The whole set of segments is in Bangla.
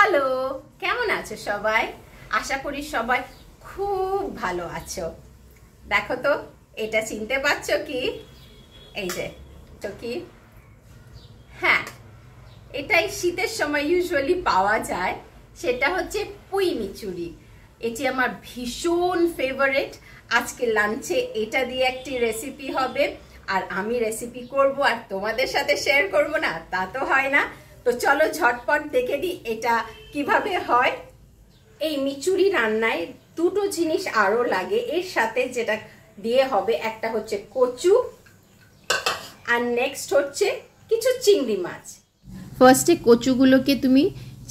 হ্যালো, কেমন আছো সবাই? আশা করি সবাই খুব ভালো আছো। দেখো তো, এটা চিনতে পারছো কি? এই যে তো কি, হ্যাঁ, এটাই শীতের সময় ইউজুয়ালি পাওয়া যায়। সেটা হচ্ছে পুঁই মিচুরি। এটি আমার ভীষণ ফেভারিট। আজকে লাঞ্চে এটা দিয়ে একটি রেসিপি হবে, আর আমি রেসিপি করব আর তোমাদের সাথে শেয়ার করব না, তা তো হয় না। তো চলো ঝটপট দেখে দিই এটা কিভাবে হয়। এই মিচুরি রান্নায় দুটো জিনিস আরো লাগে এর সাথে, যেটা দিয়ে হবে, একটা হচ্ছে কচু আর নেক্সট হচ্ছে কিছু চিংড়ি মাছ। ফার্স্টে কচুগুলোকে তুমি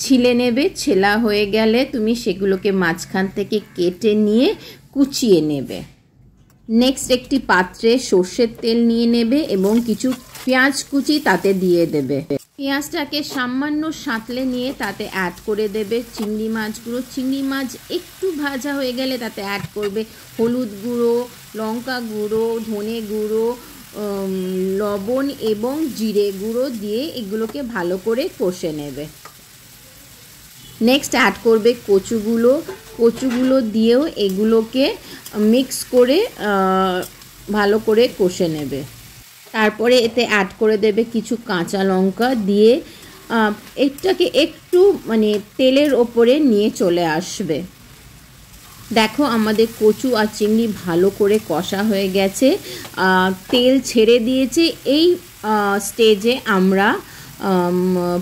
ছিলে নেবে, ছেলা হয়ে গেলে তুমি সেগুলোকে মাঝখান থেকে কেটে নিয়ে কুচিয়ে নেবে। নেক্সট একটি পাত্রে সর্ষের তেল নিয়ে নেবে এবং কিছু পেঁয়াজ কুচি তাতে দিয়ে দেবে। পেঁয়াজটাকে সামান্য সাঁতলে নিয়ে তাতে অ্যাড করে দেবে চিংড়ি মাছগুলো। চিংড়ি মাছ একটু ভাজা হয়ে গেলে তাতে অ্যাড করবে হলুদ গুঁড়ো, লঙ্কা গুঁড়ো, ধনে গুঁড়ো, লবণ এবং জিরে গুঁড়ো দিয়ে এগুলোকে ভালো করে কষে নেবে। নেক্সট অ্যাড করবে কচুগুলো দিয়েও এগুলোকে মিক্স করে ভালো করে কষে নেবে। তারপরে এতে অ্যাড করে দেবে কিছু কাঁচা লঙ্কা দিয়ে এটাকে একটু তেলের ওপরে নিয়ে চলে আসবে। দেখো আমাদের কচু আর চিংড়ি ভালো করে কষা হয়ে গেছে, তেল ছেড়ে দিয়েছে। এই স্টেজে আমরা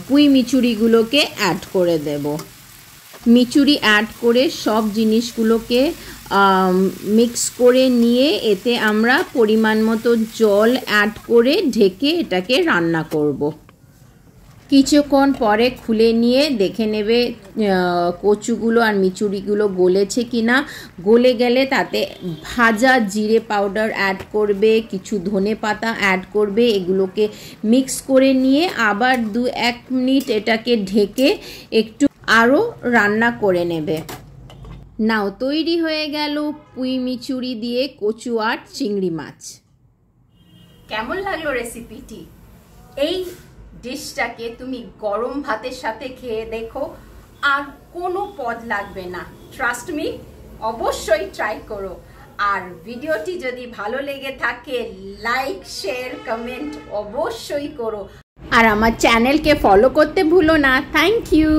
পুঁই মিচুরিগুলোকে অ্যাড করে দেব। মিচুরি অ্যাড করে সব জিনিসগুলোকে মিক্স করে নিয়ে এতে আমরা পরিমাণ মতো জল অ্যাড করে ঢেকে এটাকে রান্না করব। কিছুক্ষণ পরে খুলে নিয়ে দেখে নেবে কচুগুলো আর মিচুরিগুলো গলেছে কিনা। গলে গেলে তাতে ভাজা জিরে পাউডার অ্যাড করবে, কিছু ধনে পাতা অ্যাড করবে। এগুলোকে মিক্স করে নিয়ে আবার 2-1 মিনিট এটাকে ঢেকে একটু আরও রান্না করে নেবে। নাও তৈরি হয়ে গেল পুঁই মিচুরি দিয়ে কচু আর চিংড়ি মাছ। কেমন লাগলো রেসিপিটি? এই ডিশটাকে তুমি গরম ভাতের সাথে খেয়ে দেখো, আর কোনো পদ লাগবে না। ট্রাস্ট মি, অবশ্যই ট্রাই করো। আর ভিডিওটি যদি ভালো লেগে থাকে লাইক, শেয়ার, কমেন্ট অবশ্যই করো। আর আমার চ্যানেলকে ফলো করতে ভুলো না। Thank you.